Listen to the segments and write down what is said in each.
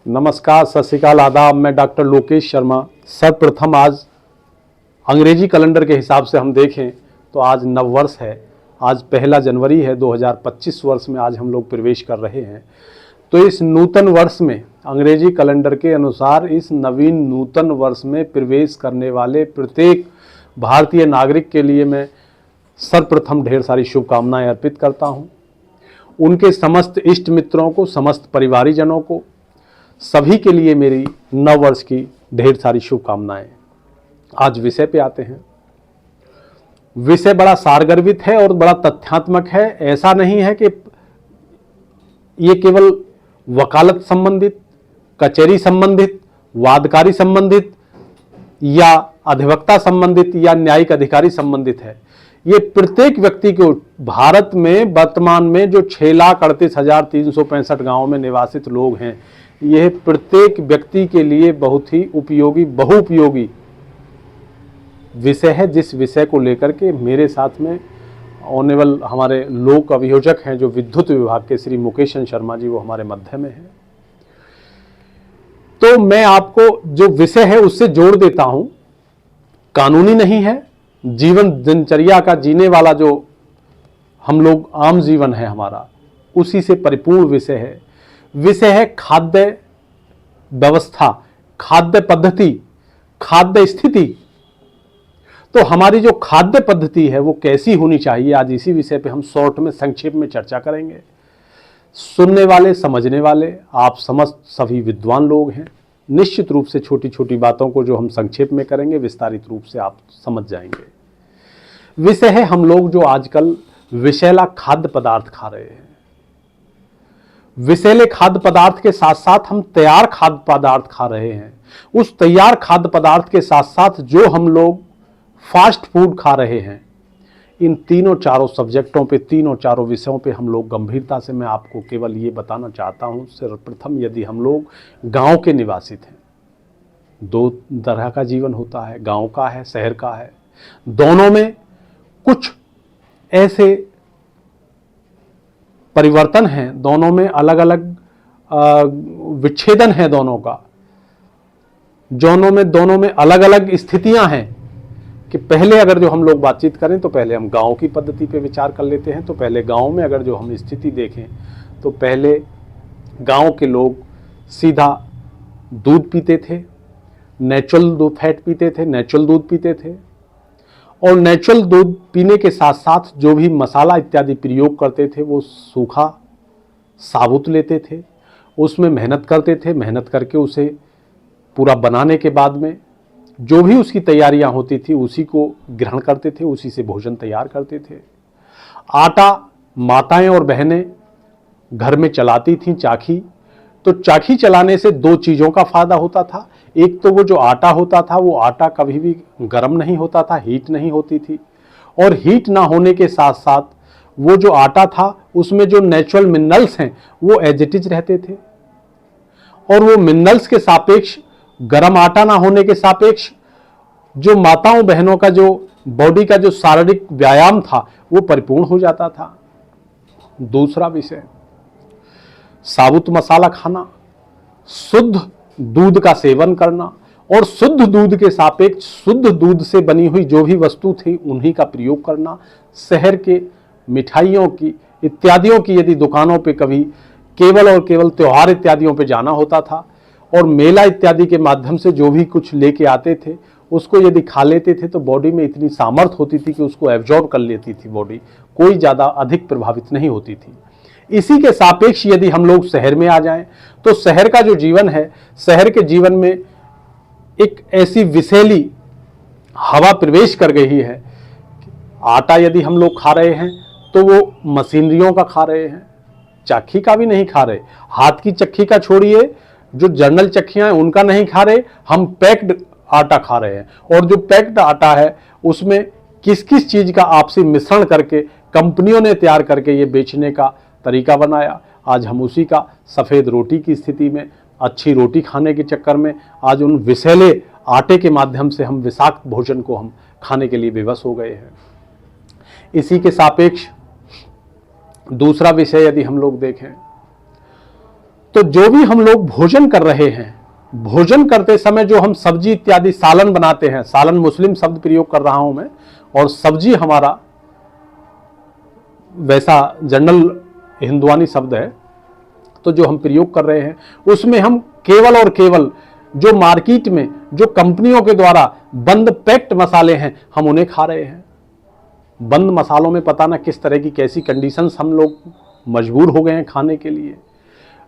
नमस्कार, सत श्री अकाल, आदाब। मैं डॉक्टर लोकेश शर्मा। सर्वप्रथम आज अंग्रेजी कैलेंडर के हिसाब से हम देखें तो आज नव वर्ष है। आज 1 जनवरी है। 2025 वर्ष में आज हम लोग प्रवेश कर रहे हैं। तो इस नूतन वर्ष में अंग्रेजी कैलेंडर के अनुसार इस नवीन नूतन वर्ष में प्रवेश करने वाले प्रत्येक भारतीय नागरिक के लिए मैं सर्वप्रथम ढेर सारी शुभकामनाएं अर्पित करता हूं। उनके समस्त इष्ट मित्रों को, समस्त परिवारीजनों को, सभी के लिए मेरी नव वर्ष की ढेर सारी शुभकामनाएं। आज विषय पे आते हैं। विषय बड़ा सारगर्भित है और बड़ा तथ्यात्मक है। ऐसा नहीं है कि ये केवल वकालत संबंधित, कचहरी संबंधित, वादकारी संबंधित या अधिवक्ता संबंधित या न्यायिक अधिकारी संबंधित है। ये प्रत्येक व्यक्ति को भारत में वर्तमान में जो 6,38,365 गांवों में निवासित लोग हैं, यह प्रत्येक व्यक्ति के लिए बहुत ही उपयोगी, बहुउपयोगी विषय है। जिस विषय को लेकर के मेरे साथ में ऑनेबल हमारे लोक अभियोजक हैं जो विद्युत विभाग के श्री मुकेश शर्मा जी, वो हमारे मध्य में हैं। तो मैं आपको जो विषय है उससे जोड़ देता हूं। कानूनी नहीं है, जीवन दिनचर्या का जीने वाला जो हम लोग आम जीवन है हमारा, उसी से परिपूर्ण विषय है। विषय है खाद्य व्यवस्था, खाद्य पद्धति, खाद्य स्थिति। तो हमारी जो खाद्य पद्धति है वो कैसी होनी चाहिए, आज इसी विषय पे हम शॉर्ट में, संक्षेप में चर्चा करेंगे। सुनने वाले, समझने वाले आप समस्त सभी विद्वान लोग हैं। निश्चित रूप से छोटी छोटी बातों को जो हम संक्षेप में करेंगे, विस्तारित रूप से आप समझ जाएंगे। विषय है हम लोग जो आजकल विषैला खाद्य पदार्थ खा रहे हैं। विषैले खाद्य पदार्थ के साथ साथ हम तैयार खाद्य पदार्थ खा रहे हैं। उस तैयार खाद्य पदार्थ के साथ साथ जो हम लोग फास्ट फूड खा रहे हैं, इन तीनों चारों सब्जेक्टों पे, तीनों चारों विषयों पे हम लोग गंभीरता से, मैं आपको केवल ये बताना चाहता हूँ। सर्वप्रथम यदि हम लोग गांव के निवासित हैं, दो तरह का जीवन होता है, गांव का है, शहर का है। दोनों में कुछ ऐसे परिवर्तन हैं, दोनों में अलग अलग विच्छेदन है दोनों का। दोनों में अलग अलग स्थितियां हैं कि पहले अगर जो हम लोग बातचीत करें तो पहले हम गांव की पद्धति पे विचार कर लेते हैं। तो पहले गांव में अगर जो हम स्थिति देखें तो पहले गांव के लोग सीधा दूध पीते थे, नेचुरल दूध फैट पीते थे, नेचुरल दूध पीते थे। और नेचुरल दूध पीने के साथ साथ जो भी मसाला इत्यादि प्रयोग करते थे वो सूखा साबुत लेते थे, उसमें मेहनत करते थे। मेहनत करके उसे पूरा बनाने के बाद में जो भी उसकी तैयारियां होती थी उसी को ग्रहण करते थे, उसी से भोजन तैयार करते थे। आटा माताएं और बहनें घर में चलाती थीं, चाखी। तो चाखी चलाने से दो चीज़ों का फायदा होता था। एक तो वो जो आटा होता था वो आटा कभी भी गर्म नहीं होता था, हीट नहीं होती थी। और हीट ना होने के साथ साथ वो जो आटा था उसमें जो नेचुरल मिनरल्स हैं वो एज इट इज रहते थे। और वो मिनरल्स के सापेक्ष, गर्म आटा ना होने के सापेक्ष, जो माताओं बहनों का जो बॉडी का जो शारीरिक व्यायाम था वो परिपूर्ण हो जाता था। दूसरा विषय, साबुत मसाला खाना, शुद्ध दूध का सेवन करना और शुद्ध दूध के सापेक्ष शुद्ध दूध से बनी हुई जो भी वस्तु थी उन्हीं का प्रयोग करना। शहर के मिठाइयों की इत्यादियों की यदि दुकानों पे कभी केवल और केवल त्योहार इत्यादियों पे जाना होता था और मेला इत्यादि के माध्यम से जो भी कुछ लेके आते थे उसको यदि खा लेते थे तो बॉडी में इतनी सामर्थ्य होती थी कि उसको एब्जॉर्ब कर लेती थी बॉडी, कोई ज़्यादा अधिक प्रभावित नहीं होती थी। इसी के सापेक्ष यदि हम लोग शहर में आ जाएं तो शहर का जो जीवन है, शहर के जीवन में एक ऐसी विषैली हवा प्रवेश कर गई है। आटा यदि हम लोग खा रहे हैं तो वो मशीनरियों का खा रहे हैं, चक्की का भी नहीं खा रहे। हाथ की चक्की का छोड़िए, जो जर्नल चक्कियां हैं उनका नहीं खा रहे, हम पैक्ड आटा खा रहे हैं। और जो पैक्ड आटा है उसमें किस किस चीज का आपसी मिश्रण करके कंपनियों ने तैयार करके ये बेचने का तरीका बनाया। आज हम उसी का सफ़ेद रोटी की स्थिति में, अच्छी रोटी खाने के चक्कर में आज उन विषैले आटे के माध्यम से हम विषाक्त भोजन को हम खाने के लिए विवश हो गए हैं। इसी के सापेक्ष दूसरा विषय यदि हम लोग देखें तो जो भी हम लोग भोजन कर रहे हैं, भोजन करते समय जो हम सब्जी इत्यादि सालन बनाते हैं, सालन मुस्लिम शब्द प्रयोग कर रहा हूं मैं, और सब्जी हमारा वैसा जनरल हिंदुआनी शब्द है, तो जो हम प्रयोग कर रहे हैं उसमें हम केवल और केवल जो मार्केट में जो कंपनियों के द्वारा बंद पैक्ड मसाले हैं हम उन्हें खा रहे हैं। बंद मसालों में पता ना किस तरह की कैसी कंडीशंस हम लोग मजबूर हो गए हैं खाने के लिए।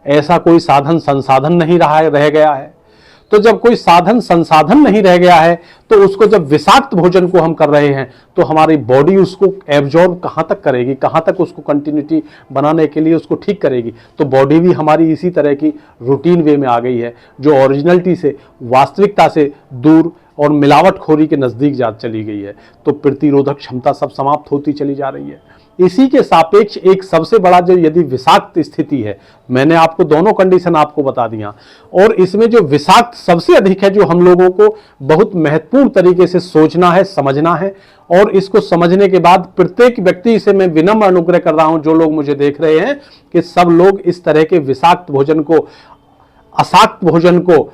ऐसा कोई साधन संसाधन नहीं रह गया है। तो जब कोई साधन संसाधन नहीं रह गया है तो उसको जब विषाक्त भोजन को हम कर रहे हैं तो हमारी बॉडी उसको एब्जॉर्ब कहाँ तक करेगी, कहाँ तक उसको कंटिन्यूटी बनाने के लिए उसको ठीक करेगी। तो बॉडी भी हमारी इसी तरह की रूटीन वे में आ गई है जो ओरिजिनलिटी से, वास्तविकता से दूर और मिलावटखोरी के नज़दीक जा चली गई है। तो प्रतिरोधक क्षमता सब समाप्त होती चली जा रही है। इसी के सापेक्ष एक सबसे बड़ा जो यदि विषाक्त स्थिति है, मैंने आपको दोनों कंडीशन आपको बता दिया, और इसमें जो विषाक्त सबसे अधिक है जो हम लोगों को बहुत महत्वपूर्ण तरीके से सोचना है, समझना है, और इसको समझने के बाद प्रत्येक व्यक्ति से मैं विनम्र अनुग्रह कर रहा हूं, जो लोग मुझे देख रहे हैं, कि सब लोग इस तरह के विषाक्त भोजन को, अशाक्त भोजन को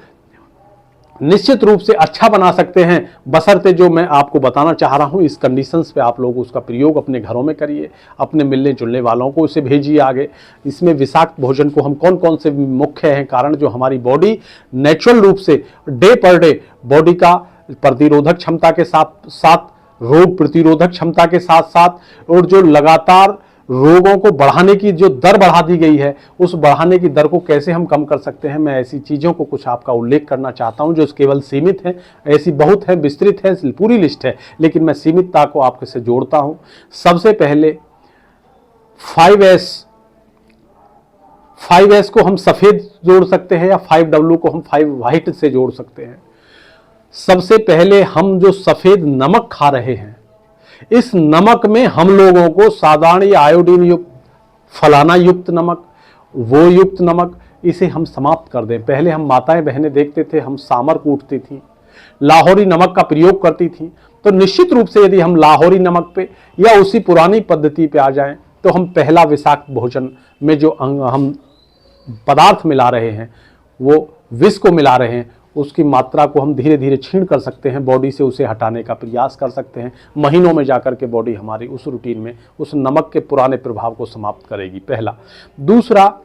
निश्चित रूप से अच्छा बना सकते हैं, बशर्ते जो मैं आपको बताना चाह रहा हूं इस कंडीशंस पे आप लोग उसका प्रयोग अपने घरों में करिए, अपने मिलने जुलने वालों को उसे भेजिए आगे। इसमें विषाक्त भोजन को हम कौन कौन से मुख्य हैं कारण जो हमारी बॉडी नेचुरल रूप से डे पर डे बॉडी का प्रतिरोधक क्षमता के साथ साथ, रोग प्रतिरोधक क्षमता के साथ साथ, और जो लगातार रोगों को बढ़ाने की जो दर बढ़ा दी गई है, उस बढ़ाने की दर को कैसे हम कम कर सकते हैं, मैं ऐसी चीज़ों को कुछ आपका उल्लेख करना चाहता हूं जो केवल सीमित है। ऐसी बहुत है, विस्तृत है, पूरी लिस्ट है, लेकिन मैं सीमितता को आपके से जोड़ता हूं। सबसे पहले 5S को हम सफ़ेद जोड़ सकते हैं, या 5W को हम 5 वाइट से जोड़ सकते हैं। सबसे पहले हम जो सफ़ेद नमक खा रहे हैं, इस नमक में हम लोगों को साधारण या आयोडीन युक्त, फलाना युक्त नमक, वो युक्त नमक, इसे हम समाप्त कर दें। पहले हम माताएं बहनें देखते थे, हम सामर कूटती थी, लाहौरी नमक का प्रयोग करती थी। तो निश्चित रूप से यदि हम लाहौरी नमक पे या उसी पुरानी पद्धति पे आ जाएं तो हम पहला विषाक्त भोजन में जो हम पदार्थ मिला रहे हैं, वो विष को मिला रहे हैं, उसकी मात्रा को हम धीरे धीरे छीण कर सकते हैं, बॉडी से उसे हटाने का प्रयास कर सकते हैं। महीनों में जाकर के बॉडी हमारी उस रूटीन में उस नमक के पुराने प्रभाव को समाप्त करेगी, पहला। दूसरा,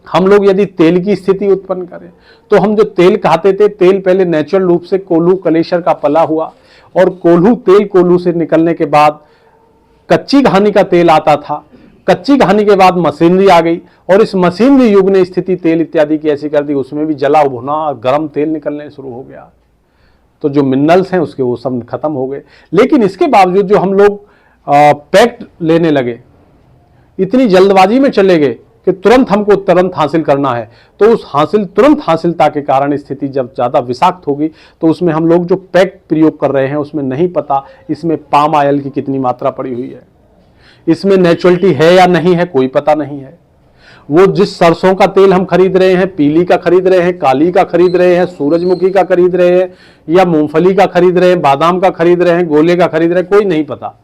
हम लोग यदि तेल की स्थिति उत्पन्न करें तो हम जो तेल खाते थे, तेल पहले नेचुरल रूप से कोल्हू कलेशर का पला हुआ, और कोल्हू तेल कोल्हू से निकलने के बाद कच्ची घानी का तेल आता था। कच्ची घानी के बाद मशीनरी आ गई, और इस मशीनरी युग ने स्थिति तेल इत्यादि की ऐसी कर दी, उसमें भी जला भुना और गर्म तेल निकलने शुरू हो गया। तो जो मिनरल्स हैं उसके वो सब खत्म हो गए। लेकिन इसके बावजूद जो हम लोग पैक्ड लेने लगे, इतनी जल्दबाजी में चले गए कि तुरंत हासिल करना है, तो उस तुरंत हासिलता के कारण स्थिति जब ज़्यादा विषाक्त होगी तो उसमें हम लोग जो पैक्ड प्रयोग कर रहे हैं उसमें नहीं पता इसमें पाम ऑयल की कितनी मात्रा पड़ी हुई है, इसमें नेचुरलिटी है या नहीं है, कोई पता नहीं है। वो जिस सरसों का तेल हम खरीद रहे हैं, पीली का खरीद रहे हैं, काली का खरीद रहे हैं, सूरजमुखी का खरीद रहे हैं, या मूंगफली का खरीद रहे हैं, बादाम का खरीद रहे हैं, गोले का खरीद रहे हैं, कोई नहीं पता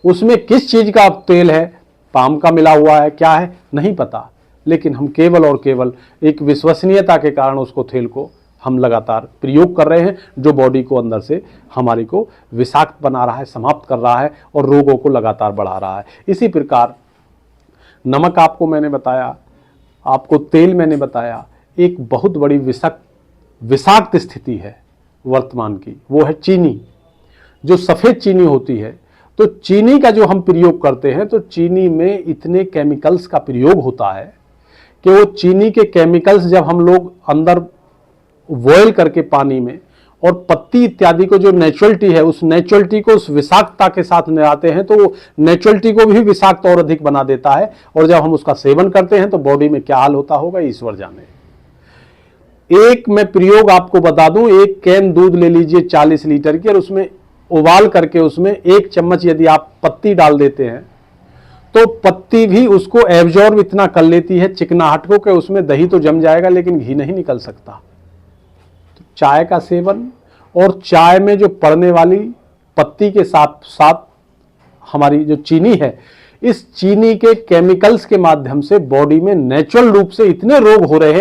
उसमें किस चीज का तेल है, पाम का मिला हुआ है, क्या है, नहीं पता। लेकिन हम केवल और केवल एक विश्वसनीयता के कारण उसको तेल को हम लगातार प्रयोग कर रहे हैं, जो बॉडी को अंदर से हमारी को विषाक्त बना रहा है, समाप्त कर रहा है, और रोगों को लगातार बढ़ा रहा है। इसी प्रकार नमक आपको मैंने बताया, आपको तेल मैंने बताया, एक बहुत बड़ी विषाक्त स्थिति है वर्तमान की, वो है चीनी, जो सफ़ेद चीनी होती है। तो चीनी का जो हम प्रयोग करते हैं, तो चीनी में इतने केमिकल्स का प्रयोग होता है कि वो चीनी के केमिकल्स जब हम लोग अंदर बॉयल करके पानी में, और पत्ती इत्यादि को जो नेचुरलिटी है, उस नेचुरलिटी को उस विषाक्तता के साथ मिलाते हैं, तो वो नेचुरलिटी को भी विषाक्त और अधिक बना देता है। और जब हम उसका सेवन करते हैं तो बॉडी में क्या हाल होता होगा ईश्वर जाने। एक मैं प्रयोग आपको बता दूं, एक कैन दूध ले लीजिए 40 लीटर की, और उसमें उबाल करके उसमें 1 चम्मच यदि आप पत्ती डाल देते हैं तो पत्ती भी उसको एब्जॉर्ब इतना कर लेती है चिकनाहट को कि उसमें दही तो जम जाएगा लेकिन घी नहीं निकल सकता। चाय का सेवन, और चाय में जो पड़ने वाली पत्ती के साथ साथ हमारी जो चीनी है, इस चीनी के केमिकल्स के माध्यम से बॉडी में नेचुरल रूप से इतने रोग हो रहे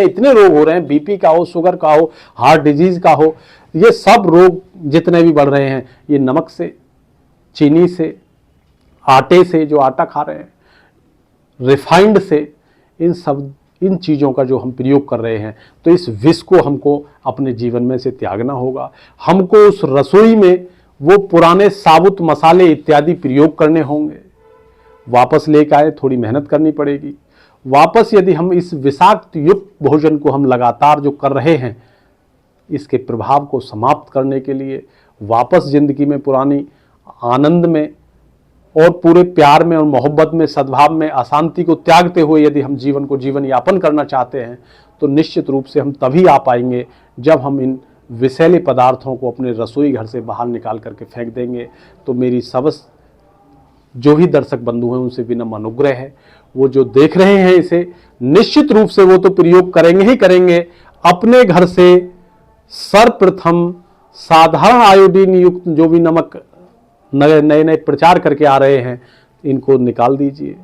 हैं, बीपी का हो, शुगर का हो, हार्ट डिजीज का हो, ये सब रोग जितने भी बढ़ रहे हैं ये नमक से, चीनी से, आटे से, जो आटा खा रहे हैं, रिफाइंड से, इन चीज़ों का जो हम प्रयोग कर रहे हैं। तो इस विष को हमको अपने जीवन में से त्यागना होगा। हमको उस रसोई में वो पुराने साबुत मसाले इत्यादि प्रयोग करने होंगे। वापस लेकर आए, थोड़ी मेहनत करनी पड़ेगी। वापस यदि हम इस विषाक्त युक्त भोजन को हम लगातार जो कर रहे हैं, इसके प्रभाव को समाप्त करने के लिए वापस जिंदगी में पुरानी आनंद में और पूरे प्यार में और मोहब्बत में, सद्भाव में, अशांति को त्यागते हुए यदि हम जीवन को जीवन यापन करना चाहते हैं तो निश्चित रूप से हम तभी आ पाएंगे जब हम इन विषैले पदार्थों को अपने रसोई घर से बाहर निकाल करके फेंक देंगे। तो मेरी सबस जो ही दर्शक बंधु हैं उनसे विनम्र अनुग्रह है, वो जो देख रहे हैं इसे निश्चित रूप से वो तो प्रयोग करेंगे ही करेंगे। अपने घर से सर्वप्रथम साधारण आयोडीन युक्त जो भी नमक नए नए प्रचार करके आ रहे हैं, इनको निकाल दीजिए।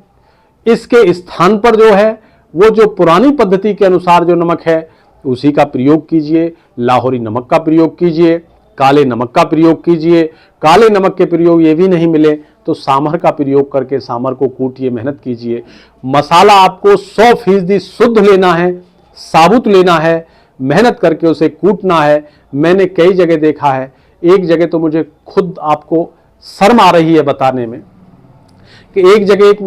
इसके स्थान पर जो है वो जो पुरानी पद्धति के अनुसार जो नमक है उसी का प्रयोग कीजिए। लाहौरी नमक का प्रयोग कीजिए, काले नमक का प्रयोग कीजिए। काले नमक के प्रयोग ये भी नहीं मिले तो सांभर का प्रयोग करके सांभर को कूटिए, मेहनत कीजिए। मसाला आपको 100% शुद्ध लेना है, साबुत लेना है, मेहनत करके उसे कूटना है। मैंने कई जगह देखा है, एक जगह तो मुझे खुद आपको शर्म आ रही है बताने में कि एक जगह एक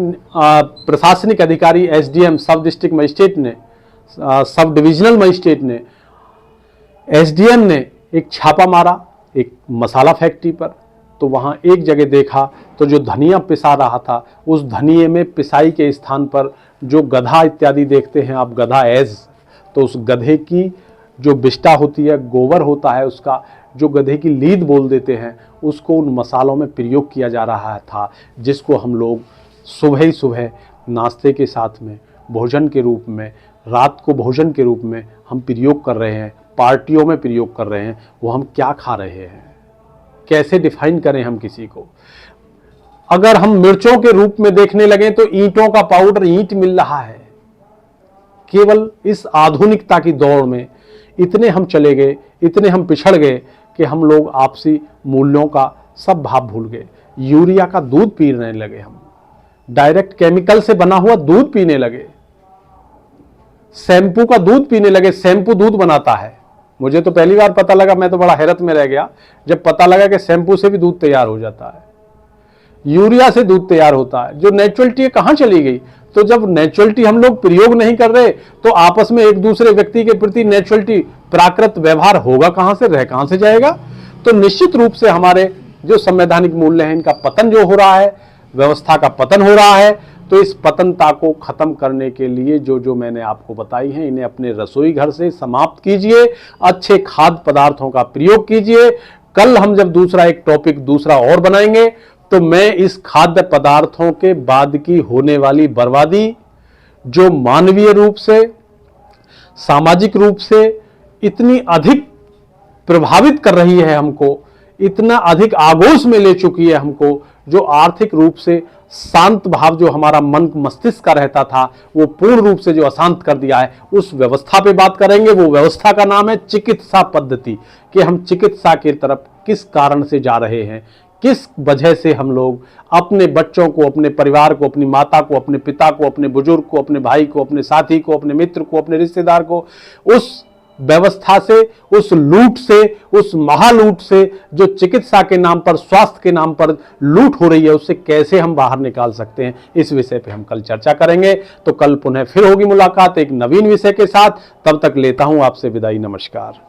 प्रशासनिक अधिकारी एसडीएम, सब डिस्ट्रिक्ट मजिस्ट्रेट ने, सब डिविजनल मजिस्ट्रेट ने, एसडीएम ने एक छापा मारा एक मसाला फैक्ट्री पर। तो वहाँ एक जगह देखा तो जो धनिया पिसा रहा था, उस धनिये में पिसाई के स्थान पर जो गधा इत्यादि देखते हैं आप, गधा एज, तो उस गधे की जो बिष्टा होती है, गोबर होता है उसका, जो गधे की लीद बोल देते हैं, उसको उन मसालों में प्रयोग किया जा रहा था, जिसको हम लोग सुबह ही सुबह नाश्ते के साथ में, भोजन के रूप में, रात को भोजन के रूप में हम प्रयोग कर रहे हैं, पार्टियों में प्रयोग कर रहे हैं। वो हम क्या खा रहे हैं, कैसे डिफाइन करें हम किसी को। अगर हम मिर्चों के रूप में देखने लगे तो ईंटों का पाउडर ईंट मिल रहा है। केवल इस आधुनिकता की दौड़ में इतने हम चले गए, इतने हम पिछड़ गए कि हम लोग आपसी मूल्यों का सब भाव भूल गए। यूरिया का दूध पीने लगे, हम डायरेक्ट केमिकल से बना हुआ दूध पीने लगे, शैम्पू का दूध पीने लगे। शैम्पू दूध बनाता है, मुझे तो पहली बार पता लगा, मैं तो बड़ा हैरत में रह गया जब पता लगा कि शैम्पू से भी दूध तैयार हो जाता है, यूरिया से दूध तैयार होता है। जो नेचुरलिटी कहाँ चली गई? तो जब नेचुरलिटी हम लोग प्रयोग नहीं कर रहे तो आपस में एक दूसरे व्यक्ति के प्रति नेचुरलिटी, प्राकृत व्यवहार होगा कहां से, रह कहां से जाएगा? तो निश्चित रूप से हमारे जो संवैधानिक मूल्य हैं इनका पतन जो हो रहा है, व्यवस्था का पतन हो रहा है। तो इस पतनता को खत्म करने के लिए जो मैंने आपको बताई हैं, इन्हें अपने रसोई घर से समाप्त कीजिए। अच्छे खाद्य पदार्थों का प्रयोग कीजिए। कल हम जब दूसरा एक टॉपिक दूसरा और बनाएंगे तो मैं इस खाद्य पदार्थों के बाद की होने वाली बर्बादी, जो मानवीय रूप से, सामाजिक रूप से इतनी अधिक प्रभावित कर रही है हमको, इतना अधिक आगोश में ले चुकी है हमको, जो आर्थिक रूप से शांत भाव जो हमारा मन मस्तिष्क का रहता था वो पूर्ण रूप से जो अशांत कर दिया है, उस व्यवस्था पे बात करेंगे। वो व्यवस्था का नाम है चिकित्सा पद्धति, कि हम चिकित्सा की तरफ किस कारण से जा रहे हैं, किस वजह से हम लोग अपने बच्चों को, अपने परिवार को, अपनी माता को, अपने पिता को, अपने बुजुर्ग को, अपने भाई को, अपने साथी को, अपने मित्र को, अपने रिश्तेदार को उस व्यवस्था से, उस लूट से, उस महालूट से जो चिकित्सा के नाम पर, स्वास्थ्य के नाम पर लूट हो रही है, उससे कैसे हम बाहर निकाल सकते हैं, इस विषय पे हम कल चर्चा करेंगे। तो कल पुनः फिर होगी मुलाकात एक नवीन विषय के साथ। तब तक लेता हूं आपसे विदाई। नमस्कार।